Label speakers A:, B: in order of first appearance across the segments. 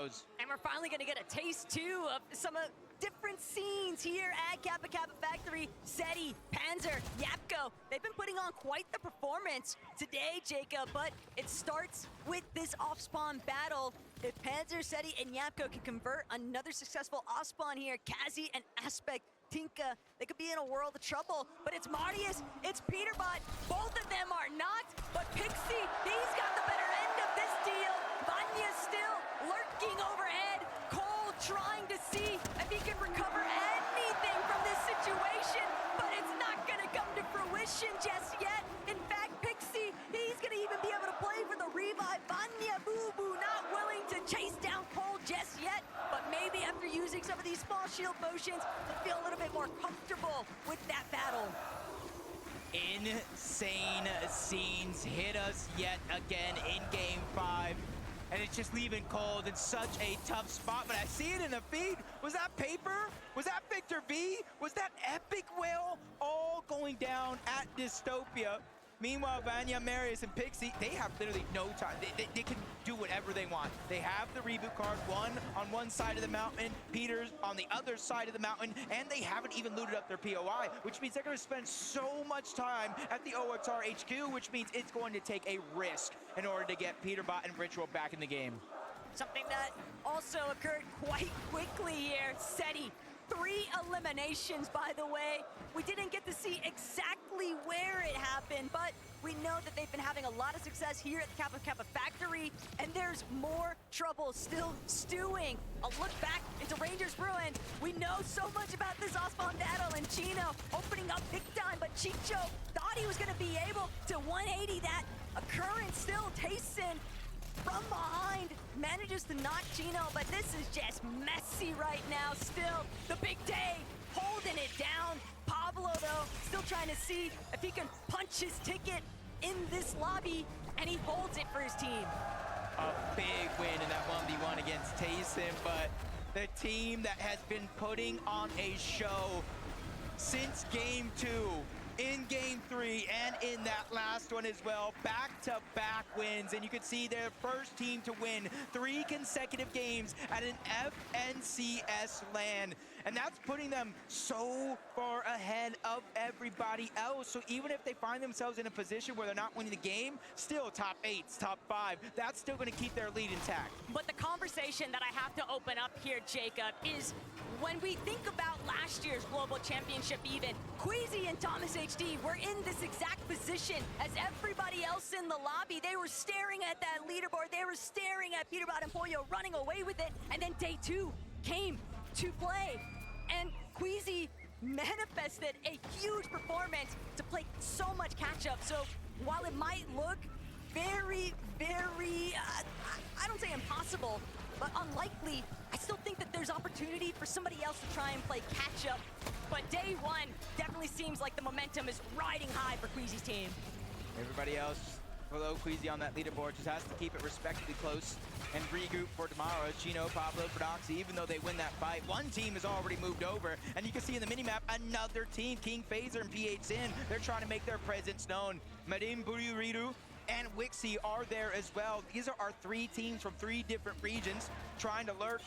A: goes.
B: And we're finally going to get a taste, too, of some different scenes here at Kappa Kappa Factory. Seti, Panzer, Yapko, they've been putting on quite the performance today, Jacob, but it starts with this off-spawn battle. If Panzer, Seti, and Yapko can convert another successful off-spawn here, Kazi and Aspect, Tinka, they could be in a world of trouble, but it's Marius, it's Peterbot, both of them are not, but Pixie, he's got the better end of this deal. Vanya's still lurking overhead, Cole trying to see if he can recover anything from this situation, but it's not gonna come to fruition just yet. In fact, Pixie, he's gonna even be able to play for the revive. Vanya Boo Boo not willing to chase down Cole just yet, but maybe after using some of these small shield potions, he'll feel a little bit more comfortable with that battle.
A: Insane scenes hit us yet again in Game 5. And it's just leaving Cold in such a tough spot. But I see it in the feed. Was that Paper? Was that Victor V? Was that Epic Whale? All going down at Dystopia. Meanwhile, Vanya, Marius, and Pixie, they have literally no time. They can do whatever they want. They have the reboot card, one on one side of the mountain, Peter's on the other side of the mountain, and they haven't even looted up their POI, which means they're going to spend so much time at the OXR HQ, which means it's going to take a risk in order to get Peterbot and Ritual back in the game.
B: Something that also occurred quite quickly here, Seti. 3 eliminations, by the way. We didn't get to see exactly where it happened, but we know that they've been having a lot of success here at the Kappa Kappa Factory, and there's more trouble still stewing. A look back into Rangers Ruin. We know so much about this Osmond battle, and Chino opening up big time, but Chicho thought he was gonna be able to 180 that occurrence. Still, Tayson from behind manages to knock Chino, but this is just messy right now. Still, the big day holding it down. Pablo, though, still trying to see if he can punch his ticket in this lobby, and he holds it for his team.
A: A big win in that 1v1 against Tayson, but the team that has been putting on a show since Game 2, in Game 3, and in that last one as well, back-to-back wins, and you can see they're the first team to win 3 consecutive games at an FNCS LAN, and that's putting them so far ahead of everybody else. So even if they find themselves in a position where they're not winning the game, still top 8s, top 5, that's still going to keep their lead intact.
B: But the conversation that I have to open up here, Jacob, is when we think about last year's Global Championship even, Queasy and Thomas HD were in this exact position as everybody else in the lobby. They were staring at that leaderboard. They were staring at Peterbot and Pollo running away with it. And then day 2 came to play. And Queasy manifested a huge performance to play so much catch-up. So while it might look very, I don't say impossible, but unlikely, I still think that there's opportunity for somebody else to try and play catch-up. But day 1 definitely seems like the momentum is riding high for Queasy's team.
A: Everybody else below Queasy on that leaderboard just has to keep it respectively close and regroup for tomorrow. Chino, Pablo, Prodoxy, even though they win that fight, one team has already moved over, and you can see in the minimap another team, King Phaser and PHN, they're trying to make their presence known. Madim Bururiru and Wixie are there as well. These are our 3 teams from 3 different regions trying to lurk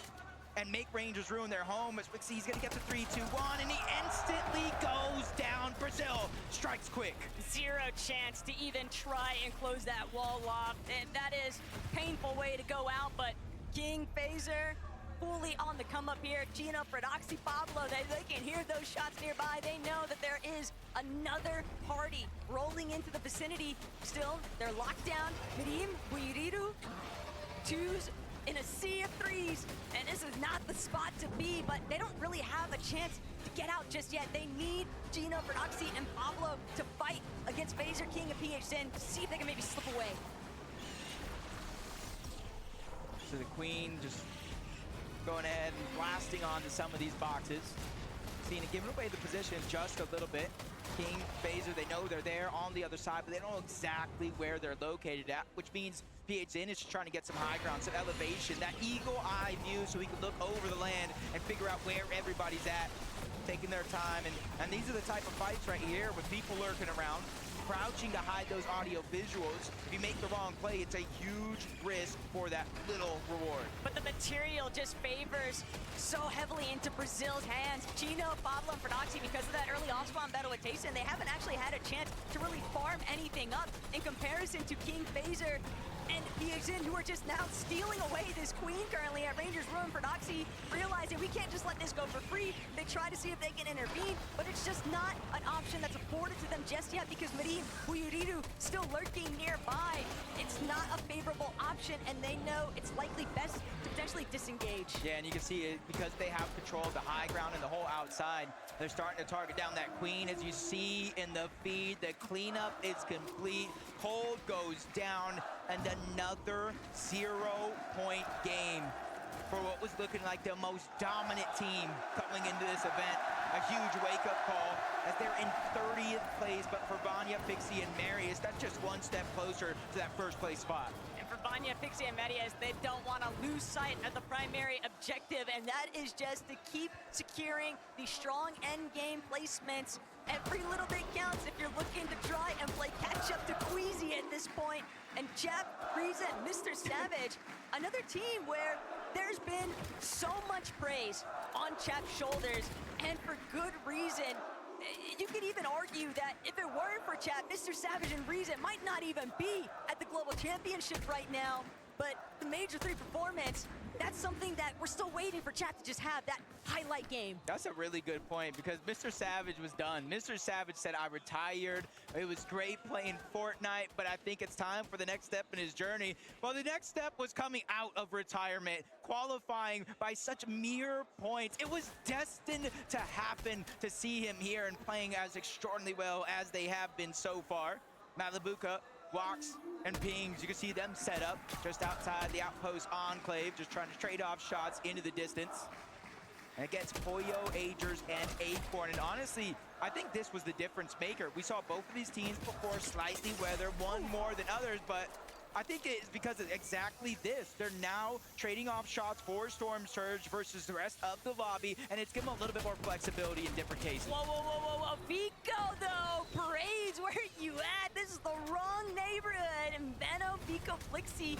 A: and make Rangers Ruin their home as Wixie's gonna get to 3-2-1, and he instantly goes down. Brazil strikes quick. 0
B: chance to even try and close that wall off. That is a painful way to go out, but King Phaser fully on the come up here. Chino, Prodoxy, Pablo, they can hear those shots nearby. They know that there is another party rolling into the vicinity. Still, they're locked down. Mirim, Buiriru, 2s in a sea of 3s, and this is not the spot to be, but they don't really have a chance to get out just yet. They need Gino, Prodoxy, and Pablo to fight against Phaser, King, and PHN to see if they can maybe slip away.
A: So the Queen just going ahead and blasting onto some of these boxes. Seeing it, giving away the position just a little bit. King, Phaser, they know they're there on the other side, but they don't know exactly where they're located at, which means PHN is just trying to get some high ground, some elevation, that eagle eye view so he can look over the land and figure out where everybody's at, taking their time. And these are the type of fights right here with people lurking around, crouching to hide those audio visuals. If you make the wrong play, it's a huge risk for that little reward.
B: But the material just favors so heavily into Brazil's hands. Chino, Pablo, and Flickzy, because of that early off-spawn battle with Tayson, they haven't actually had a chance to really farm anything up in comparison to King Phaser and PXN, who are just now stealing away this queen currently at Ranger's Ruin. Flickzy realizing we can't just let this go for free. They try to see if they can intervene, but it's just not an option that's afforded to them just yet because Marin Buyuriru still lurking nearby. It's not a favorable option, and they know it's likely best to potentially disengage.
A: Yeah, and you can see it because they have control of the high ground and the whole outside. They're starting to target down that queen. As you see in the feed, the cleanup is complete. Cold goes down, and another 0-point game for what was looking like the most dominant team coming into this event. A huge wake-up call as they're in 30th place, but for Vanya, Flickzy, and Marius, that's just one step closer to that first place spot.
B: And for Vanya, Flickzy, and Marius, they don't want to lose sight of the primary objective, and that is just to keep securing the strong end game placements. Every little bit counts if you're looking to try and play catch up to Queasy at this point. And Jap, Frieza, and Mr. Savage, another team where there's been so much praise on Chap's shoulders, and for good reason. You could even argue that if it weren't for Chap, Mr. Savage and Frieza might not even be at the Global Championship right now. But the Major 3 performance, that's something that we're still waiting for Chap to just have that highlight game.
A: That's a really good point because Mr. Savage was done. Mr. Savage said, I retired. It was great playing Fortnite, but I think it's time for the next step in his journey. Well, the next step was coming out of retirement, qualifying by such mere points. It was destined to happen to see him here and playing as extraordinarily well as they have been so far. Malibuka walks and pings. You can see them set up just outside the outpost enclave, just trying to trade off shots into the distance. And it gets Poyo, Agers, and Acorn. And honestly, I think this was the difference maker. We saw both of these teams before slightly weather, one more than others, but I think it's because of exactly this. They're now trading off shots for Storm Surge versus the rest of the lobby, and it's given them a little bit more flexibility in different cases.
B: Whoa, whoa, whoa, whoa, whoa. Vico, though. Parades, where are you at? This is the wrong neighborhood. And Veno, Vico, Flickzy,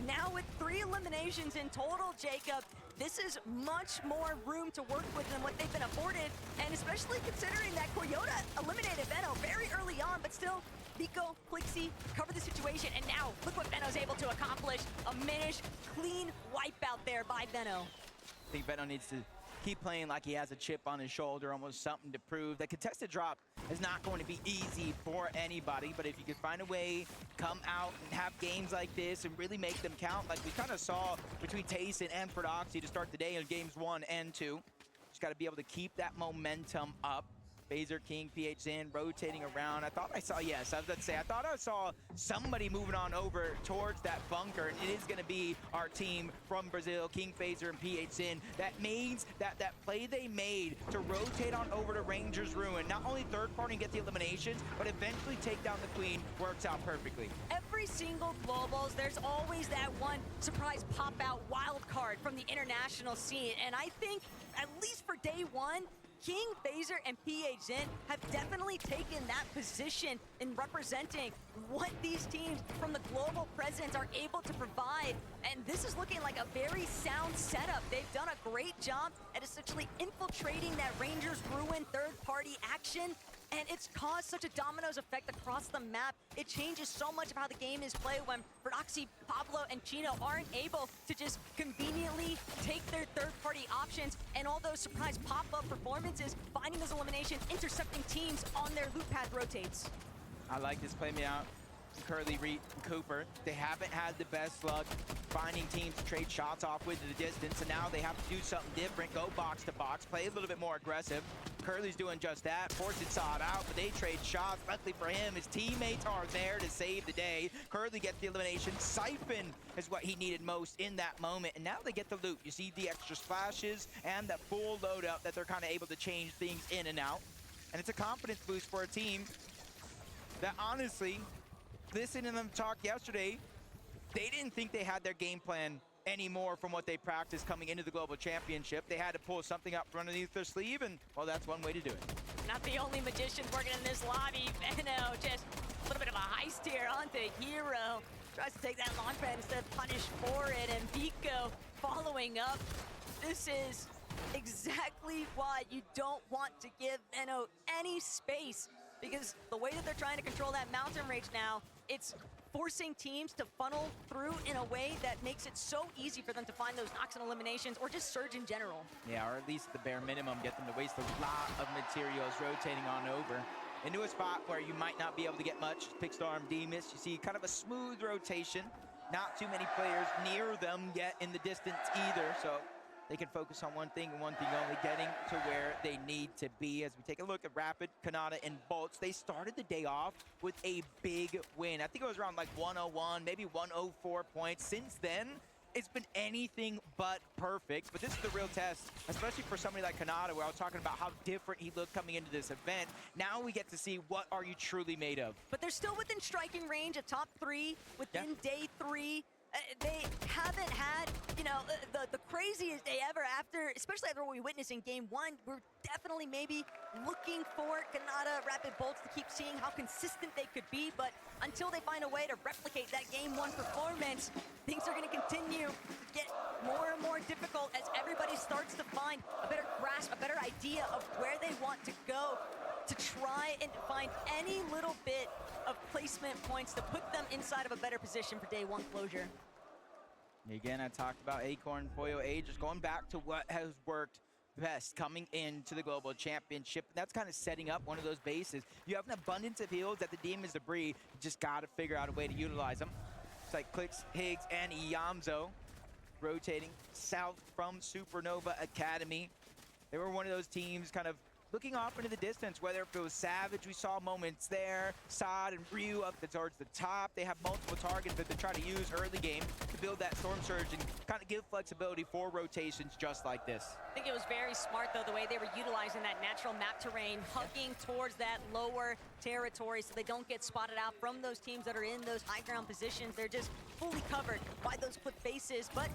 B: now with 3 eliminations in total, Jacob. This is much more room to work with than what they've been afforded, and especially considering that Koyota eliminated Veno very early on, but still, Vico, Flickzy cover the situation, and now look what Veno's able to accomplish. A Minish, clean wipeout there by Veno.
A: I think Veno needs to keep playing like he has a chip on his shoulder, almost something to prove. The contested drop is not going to be easy for anybody, but if you can find a way, come out and have games like this and really make them count, like we kind of saw between Tayson and Flickzy to start the day in games 1 and 2. Just got to be able to keep that momentum up. Phaser, King, PHN rotating around. I thought I saw, yes, I was about to say, I thought I saw somebody moving on over towards that bunker, and it is going to be our team from Brazil, King, Phaser, and PHN. That means that play they made to rotate on over to Ranger's Ruin, not only third party and get the eliminations, but eventually take down the Queen, works out perfectly.
B: Every single Globals, there's always that one surprise pop-out wild card from the international scene, and I think, at least for day 1, King, Phaser, and PHN have definitely taken that position in representing what these teams from the global presence are able to provide. And this is looking like a very sound setup. They've done a great job at essentially infiltrating that Ranger's Ruin third-party action. And it's caused such a dominoes effect across the map. It changes so much of how the game is played when Flickzy, Pablo, and Chino aren't able to just conveniently take their third-party options and all those surprise pop-up performances, finding those eliminations, intercepting teams on their loop path rotates.
A: I like this play me out. Curly, Reed, and Cooper, they haven't had the best luck finding teams to trade shots off with to the distance, and now they have to do something different, go box to box, play a little bit more aggressive. Curly's doing just that, forcing saw it out, but they trade shots. Luckily for him, his teammates are there to save the day. Curly gets the elimination. Siphon is what he needed most in that moment, and now they get the loot. You see the extra splashes and that full loadout that they're kind of able to change things in and out, and it's a confidence boost for a team that honestly, listening to them talk yesterday, they didn't think they had their game plan anymore from what they practiced coming into the Global Championship. They had to pull something up from underneath their sleeve, and, well, that's one way to do it.
B: Not the only magician working in this lobby. Veno just a little bit of a heist here onto Hero. tries to take that launch pad instead of punish for it, and Vico following up. This is exactly why you don't want to give Veno any space, because the way that they're trying to control that mountain rage now, it's forcing teams to funnel through in a way that makes it so easy for them to find those knocks and eliminations or just surge in general.
A: Yeah, or at least the bare minimum, get them to waste a lot of materials rotating on over into a spot where you might not be able to get much. Pickstorm, Demus, you see kind of a smooth rotation. Not too many players near them yet in the distance either, so they can focus on one thing and one thing only, getting to where they need to be. As we take a look at Rapid, Kanata, and Bolts, they started the day off with a big win. I think it was around like 101, maybe 104 points. Since then, it's been anything but perfect, but this is the real test, especially for somebody like Kanata, where I was talking about how different he looked coming into this event. Now we get to see what are you truly made of.
B: But they're still within striking range of top 3 within day 3. They haven't had, you know, the craziest day ever after, especially after what we witnessed in game 1. We're definitely maybe looking for Kanata, Rapid Bolts to keep seeing how consistent they could be, but until they find a way to replicate that game 1 performance, things are going to continue to get more and more difficult as everybody starts to find a better grasp, a better idea of where they want to go, to try and find any little bit of placement points to put them inside of a better position for day 1 closure.
A: Again, I talked about Acorn, Poyo A, just going back to what has worked best coming into the Global Championship. That's kind of setting up one of those bases. You have an abundance of heals at the Demon's Debris. You just got to figure out a way to utilize them. It's like Clicks, Higgs, and Iamzo rotating south from Supernova Academy. They were one of those teams kind of looking off into the distance, whether it was Savage, we saw moments there, Sod and Ryu up towards the top. They have multiple targets that they try to use early game to build that Storm Surge and kind of give flexibility for rotations just like this.
B: I think it was very smart, though, the way they were utilizing that natural map terrain, hugging towards that lower territory so they don't get spotted out from those teams that are in those high ground positions. They're just fully covered by those clip faces, but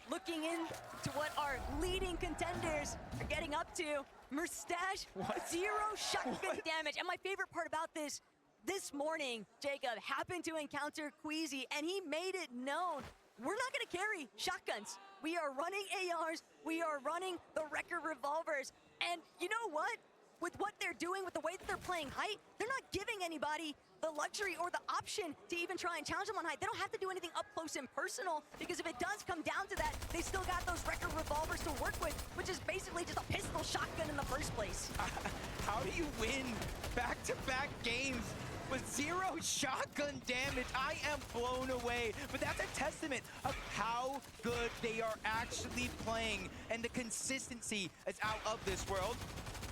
B: looking into what our leading contenders are getting up to, Mustache, 0 shotgun damage. And my favorite part about this morning, Jacob happened to encounter Queasy, and he made it known, we're not gonna carry shotguns. We are running ARs, we are running the record revolvers. And you know what? With what they're doing, with the way that they're playing height, they're not giving anybody the luxury or the option to even try and challenge them on height. They don't have to do anything up close and personal, because if it does come down to that, they still got those record revolvers to work with, which is basically just a pistol shotgun in the first place.
A: How do you win back-to-back games with 0 shotgun damage? I am blown away, but that's a testament of how good they are actually playing, and the consistency is out of this world.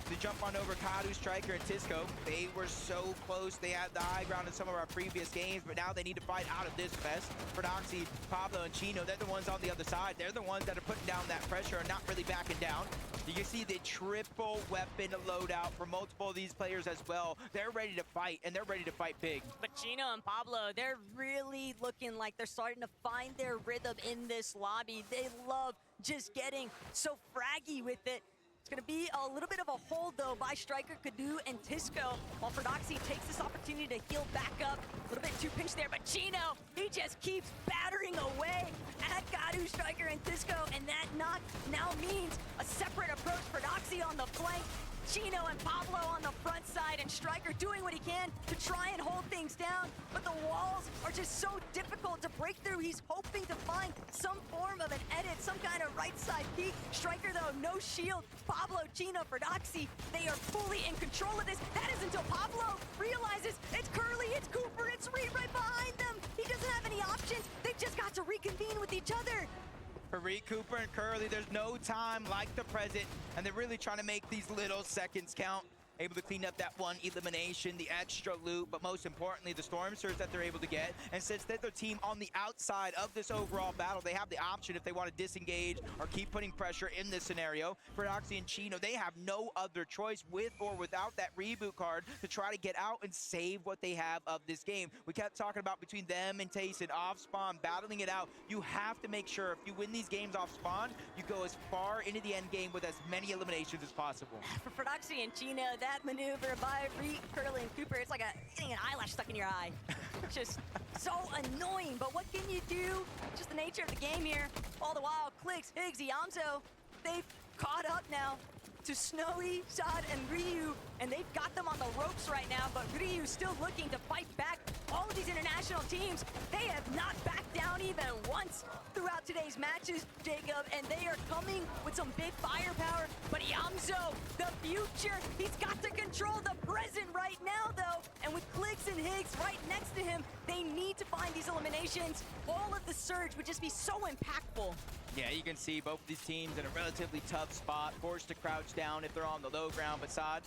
A: They jump on over Kadu, Striker, and Tisco. They were so close. They had the high ground in some of our previous games, but now they need to fight out of this fest. Prodoxy, Pablo, and Chino, they're the ones on the other side. They're the ones that are putting down that pressure and not really backing down. You can see the triple weapon loadout for multiple of these players as well. They're ready to fight, and they're ready to fight big.
B: But Chino and Pablo, they're really looking like they're starting to find their rhythm in this lobby. They love just getting so fraggy with it. It's going to be a little bit of a hold, though, by Striker, Kadu, and Tisco, while Prodoxy takes this opportunity to heal back up. A little bit too pinched there, but Chino, he just keeps battering away at Kadu, Striker, and Tisco, and that knock now means a separate approach. Prodoxy on the flank, Chino and Pablo on the front side, and Striker doing what he can to try and hold things down, but the walls are just so difficult to break through. He's hoping to find some form of an edit, some kind of right side peek. Striker, though, no shield. Pablo, Chino, Prodoxy, they are fully in control of this. That is until Pablo realizes it's Curly, it's Cooper, it's Reed right behind them. He doesn't have any options. They just got to reconvene with each other.
A: For Reed, Cooper, and Curly, there's no time like the present, and they're really trying to make these little seconds count. Able to clean up that one elimination, the extra loot, but most importantly, the Storm Surge that they're able to get. And since they're the team on the outside of this overall battle, they have the option if they want to disengage or keep putting pressure in this scenario. Prodoxy and Chino, they have no other choice with or without that reboot card to try to get out and save what they have of this game. We kept talking about between them and Tayson off spawn, battling it out. You have to make sure if you win these games off spawn, you go as far into the end game with as many eliminations as possible.
B: For Prodoxy and Chino, that that maneuver by Curlin Cooper. It's like getting an eyelash stuck in your eye. Just so annoying, but what can you do? Just the nature of the game here. All the while, Clicks, Higgs, Yamzo, they've caught up now to Snowy, Sad, and Ryu, and they've got them on the ropes right now, but Ryu's still looking to fight back. All of these international teams, they have not backed down even once throughout today's matches, Jacob, and they are coming with some big firepower. But Yamzo, the future, he's got to control the present right now, though. And with Clicks and Higgs right next to him, they need to find these eliminations. All of the surge would just be so impactful.
A: Yeah, you can see both of these teams in a relatively tough spot, forced to crouch down if they're on the low ground. But Sad,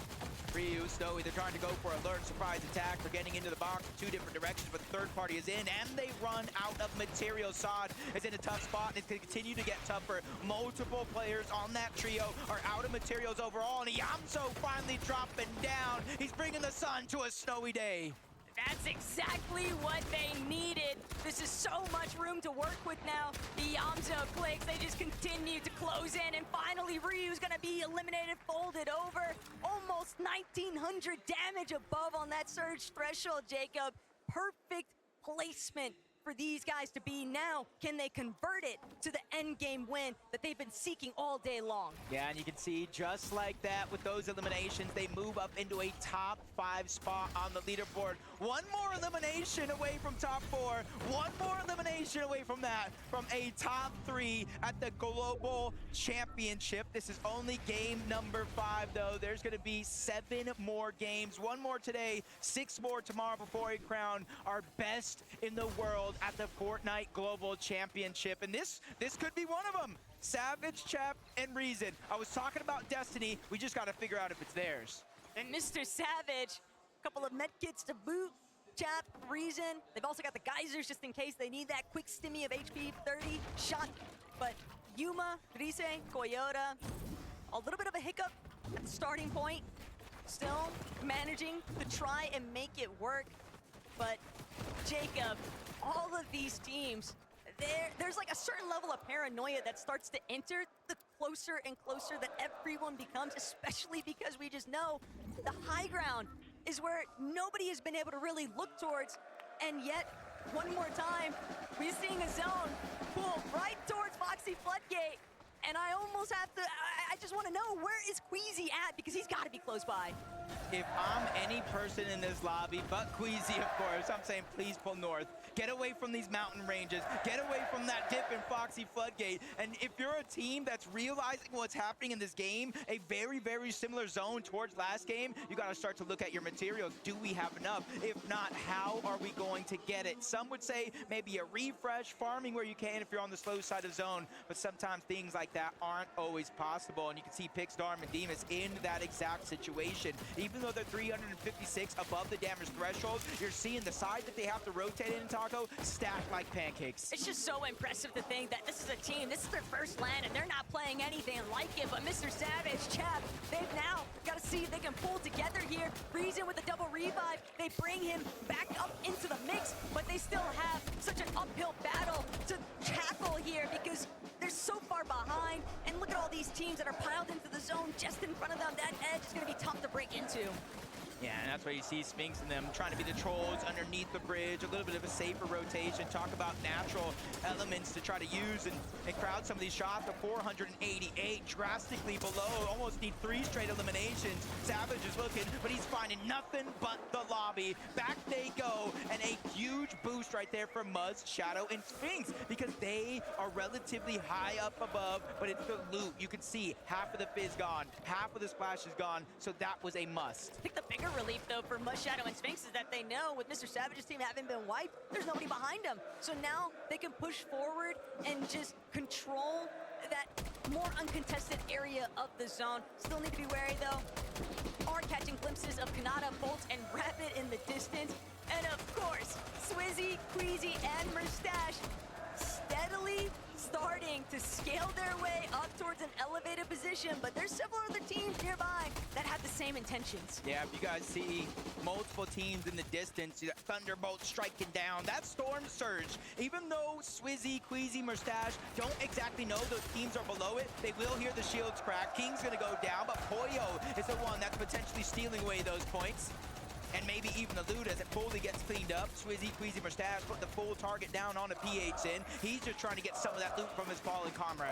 A: Ryu, Snowy, they're trying to go for a lurk surprise attack. They're getting into the box in 2 different directions, but the third party is in, and they run out of material. Sad is in a tough spot, and it's going to continue to get tougher. Multiple players on that trio are out of materials overall, and Yamso finally dropping down. He's bringing the sun to a snowy day.
B: That's exactly what they needed. This is so much room to work with now. The Yamzo Clicks, they just continue to close in, and finally Ryu's gonna be eliminated, folded over. Almost 1900 damage above on that surge threshold, Jacob. Perfect placement for these guys to be now. Can they convert it to the end game win that they've been seeking all day long?
A: Yeah, and you can see just like that with those eliminations, they move up into a top 5 spot on the leaderboard. One more elimination away from top 4. One more elimination away from that, from a top 3 at the Global Championship. This is only game number 5, though. There's going to be 7 more games. 1 more today, 6 more tomorrow before we crown our best in the world at the Fortnite Global Championship. And this could be one of them. Savage, Chap, and Reason. I was talking about Destiny. We just got to figure out if it's theirs.
B: And Mr. Savage, a couple of med kits to boot. Chap, Reason. They've also got the geysers just in case they need that quick stimmy of HP 30 shot. But Yuma, Rise, Koyota, a little bit of a hiccup at the starting point. Still managing to try and make it work. But Jacob, all of these teams, there's like a certain level of paranoia that starts to enter the closer and closer that everyone becomes, especially because we just know the high ground is where nobody has been able to really look towards. And yet, one more time, we're seeing a zone pull right towards Foxy Floodgate. And I almost have to, I just want to know, where is Queasy at? Because he's got to be close by.
A: If I'm any person in this lobby, but Queasy, of course, I'm saying please pull north. Get away from these mountain ranges. Get away from that dip in Foxy Floodgate. And if you're a team that's realizing what's happening in this game, a very, very similar zone towards last game, you got to start to look at your materials. Do we have enough? If not, how are we going to get it? Some would say maybe a refresh, farming where you can if you're on the slow side of zone, but sometimes things like that aren't always possible. And you can see Pixdarm and Demas in that exact situation. Even though they're 356 above the damage threshold, you're seeing the side that they have to rotate in, Taco, stacked like pancakes.
B: It's just so impressive to think that this is a team, this is their first land, and they're not playing anything like it. But Mr. Savage, Chap, they've now got to see if they can pull together here. Reason with a double revive, they bring him back up into the mix, but they still have such an uphill battle to tackle here because they're so far behind. And look at all these teams that are piled into the zone just in front of them. That edge is going to be tough to break into.
A: Yeah, and that's why you see Sphinx and them trying to be the trolls underneath the bridge, a little bit of a safer rotation, talk about natural elements to try to use and crowd some of these shots. The 488, drastically below, almost need 3 straight eliminations. Savage is looking, but he's finding nothing but the lobby. Back they go, and a huge boost right there for Muzz, Shadow, and Sphinx, because they are relatively high up above, but it's the loot. You can see half of the fizz gone, half of the splash is gone, so that was a must.
B: I think the bigger relief, though, for Muzz, Shadow, and Sphinx is that they know with Mr. Savage's team having been wiped, there's nobody behind them. So now they can push forward and just control that more uncontested area of the zone. Still need to be wary, though. Are catching glimpses of Kanata, Bolt, and Rapid in the distance. And of course, Swizzy, Queasy, and Mustache steadily starting to scale their way up towards an elevated position, but there's several other teams nearby that have the same intentions.
A: Yeah, if you guys see multiple teams in the distance, Thunderbolt striking down, that Storm Surge, even though Swizzy, Queasy, Mustache don't exactly know those teams are below it, they will hear the shields crack. King's gonna go down, but Poyo is the one that's potentially stealing away those points. And maybe even the loot as it fully gets cleaned up. Swizzy, Queasy, Mustache put the full target down on a PH in. He's just trying to get some of that loot from his fallen comrade.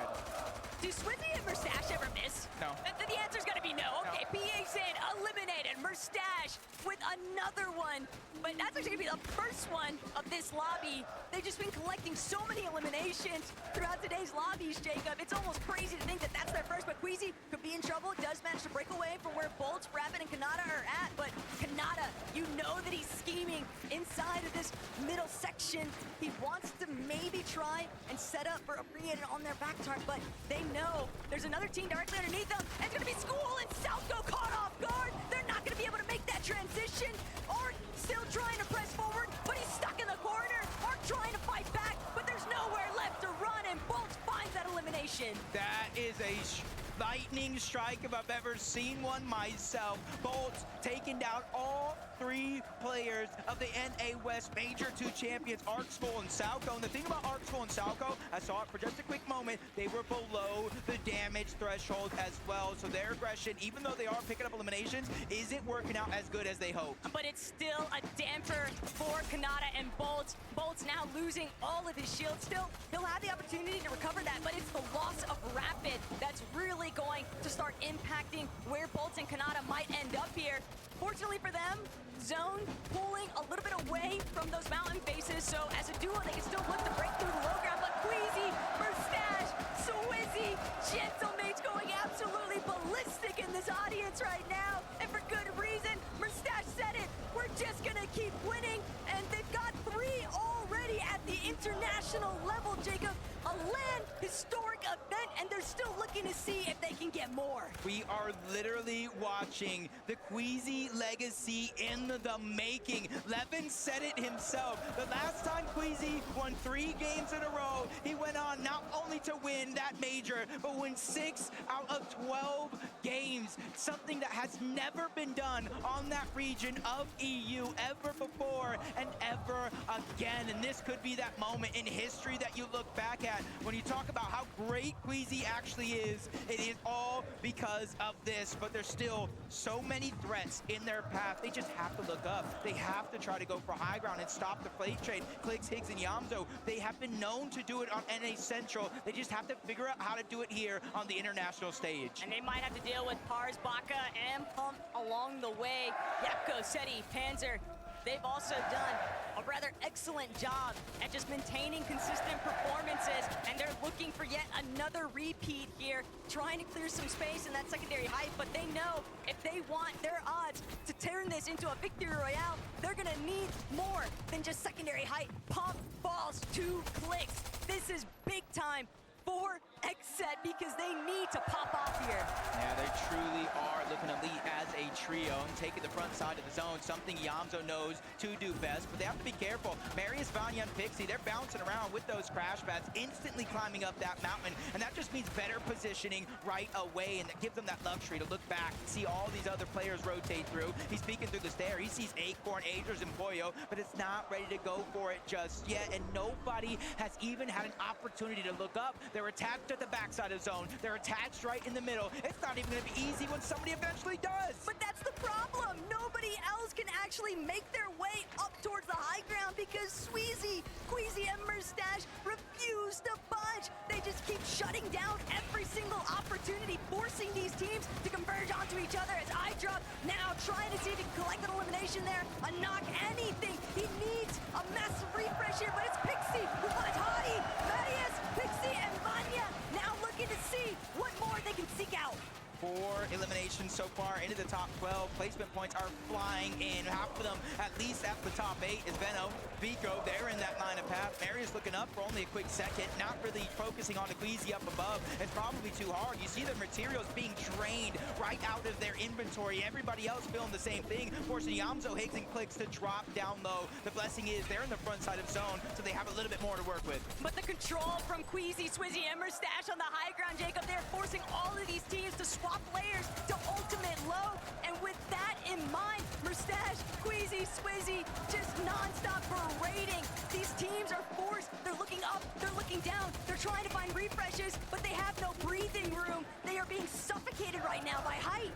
B: Do Swizzy and Mustache ever miss?
A: No.
B: The answer's gonna be no. Okay, PH in, eliminated. Mustache with another one. But that's actually gonna be the first one of this lobby. They've just been collecting so many eliminations throughout today's lobbies, Jacob. It's almost crazy to think that that's their first, but Queasy could be in trouble. Does manage to break away from where Bolts, Rapid, and Kanata are at, but Kanata, you know that he's scheming inside of this middle section. He wants to maybe try and set up for a free hit on their back target, but they know there's another team directly underneath them. And it's gonna be School and Southgo caught off guard. They're not gonna be able to make that transition. Ark still trying to press forward, but he's stuck in the corner. Ark trying to fight back, but there's nowhere left to run, and Bolts finds that elimination.
A: That is a lightning strike if I've ever seen one myself. Bolts taking down all 3 players of the NA West Major 2 champions, Arksful and Salco. And the thing about Arksful and Salco, I saw it for just a quick moment, they were below the damage threshold as well. So their aggression, even though they are picking up eliminations, isn't working out as good as they hoped.
B: But it's still a damper for Kanata and Bolts. Bolts now losing all of his shields. Still, he'll have the opportunity to recover that, but it's the loss of Rapid that's really going to start impacting where Bolts and Kanata might end up here. Fortunately for them, Zone pulling a little bit away from those mountain faces, so as a duo, they can still look to break through the low ground, but Queasy, Mustache, Swizzy, Gentlemate's going absolutely ballistic in this audience right now, and for good reason. Mustache said it, we're just gonna keep winning, and they've got 3 already at the international level, Jacob. A land historic event, and they're still looking to see if they can get more.
A: We are literally watching the Queasy legacy in the making. Levin said it himself. The last time Queasy won 3 games in a row, he went on not only to win that major, but win 6 out of 12 games. Something that has never been done on that region of EU ever before and ever again. And this could be that moment in history that you look back at when you talk about how great Queasy actually is. It is all because of this, but there's still so many threats in their path. They just have to look up. They have to try to go for high ground and stop the plate trade. Clicks, Higgs, and Yamzo, they have been known to do it on NA Central. They just have to figure out how to do it here on the international stage.
B: And they might have to deal with Pars, Baka, and Pump along the way. Yapko, Seti, Panzer, they've also done a rather excellent job at just maintaining consistent performances, and they're looking for yet another repeat here, trying to clear some space in that secondary height, but they know if they want their odds to turn this into a victory royale, they're gonna need more than just secondary height. Pump falls to Clicks. This is big time for Xset because they need to pop off here.
A: Yeah, they truly are looking elite as a trio and taking the front side of the zone, something Yamzo knows to do best, but they have to be careful. Marius, Vanya, and Pixie, they're bouncing around with those crash pads, instantly climbing up that mountain, and that just means better positioning right away, and that gives them that luxury to look back, see all these other players rotate through. He's peeking through the stair, he sees Acorn, Agers, and Poyo, but it's not ready to go for it just yet, and nobody has even had an opportunity to look up. They're attached at the backside of zone. They're attached right in the middle. It's not even going to be easy when somebody eventually does.
B: But that's the problem. Nobody else can actually make their way up towards the high ground because Sweezy, Queasy, and Mustache refuse to budge. They just keep shutting down every single opportunity, forcing these teams to converge onto each other as iDrop now trying to see if he can collect an elimination there, a knock, anything. He needs a massive refresh here, but it's Pixie who finds Hottie, Marius, Pixie, and Vanya now looking to see what more they can seek out.
A: 4 eliminations so far into the top 12. Placement points are flying in. Half of them, at least at the top 8, is Veno, Vico. They're in that line of path. Marius looking up for only a quick second, not really focusing on the Flickzy up above. It's probably too hard. You see the materials being drained right out of their inventory. Everybody else feeling the same thing, forcing Yamzo, Higgs, and Clicks to drop down low. The blessing is they're in the front side of zone, so they have a little bit more to work with.
B: But the control from Queasy, Swizzy, and Mustache on the high ground, Jacob, they're forcing all of these teams to swap layers to ultimate low. And with that in mind, Mustache, Queasy, Swizzy, just non-stop berating. These teams are forced. They're looking up, they're looking down, they're trying to find refreshes, but they have no breathing room. They are being suffocated right now by height.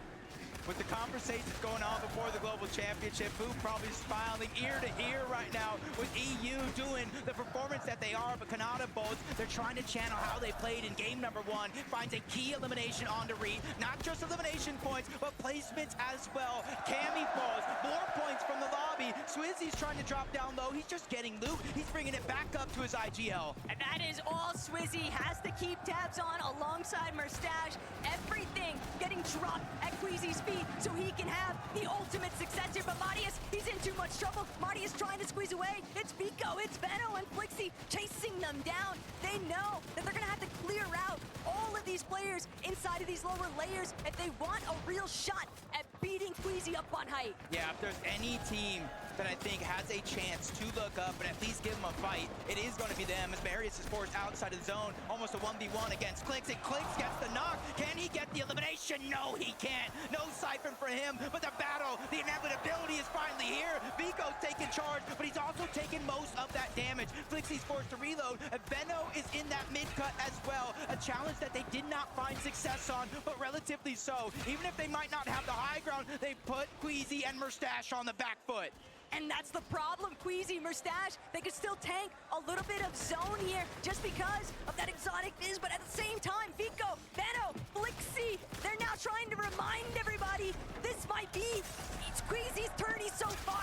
A: With the conversations going on before the Global Championship, Boo probably smiling ear to ear right now with EU doing the performance that they are, but Kanata Bolts, they're trying to channel how they played in game number 1, finds a key elimination on Reed, not just elimination points, but placements as well. Cammy falls, more points from the lobby. Swizzy's trying to drop down low, he's just getting loot, he's bringing it back up to his IGL.
B: And that is all Swizzy has to keep tabs on alongside Mustache. Everything getting dropped at Queasy's feet so he can have the ultimate success here. But Marius, he's in too much trouble. Marius trying to squeeze away. It's Vico, it's Veno, and Flickzy chasing them down. They know that they're gonna have to clear out all of these players inside of these lower layers if they want a real shot at beating Queasy up on height.
A: Yeah, if there's any team that I think has a chance to look up and at least give them a fight, it is going to be them, as Marius is forced outside of the zone, almost a 1v1 against Clicks, and Clicks gets the knock. Can he get the elimination? No, he can't. No siphon for him, but the battle, the inevitability is finally here. Vico's taking charge, but he's also taking most of that damage. Flickzy's forced to reload, and Veno is in that mid-cut as well, a challenge that they did not find success on, but relatively so. Even if they might not have the high ground, they put Queasy and Mustache on the back foot.
B: And that's the problem, Queasy, Mustache. They could still tank a little bit of zone here just because of that exotic fizz, but at the same time, Vico, Veno, Flickzy, they're now trying to remind everybody this might be Queasy's turn. He's so far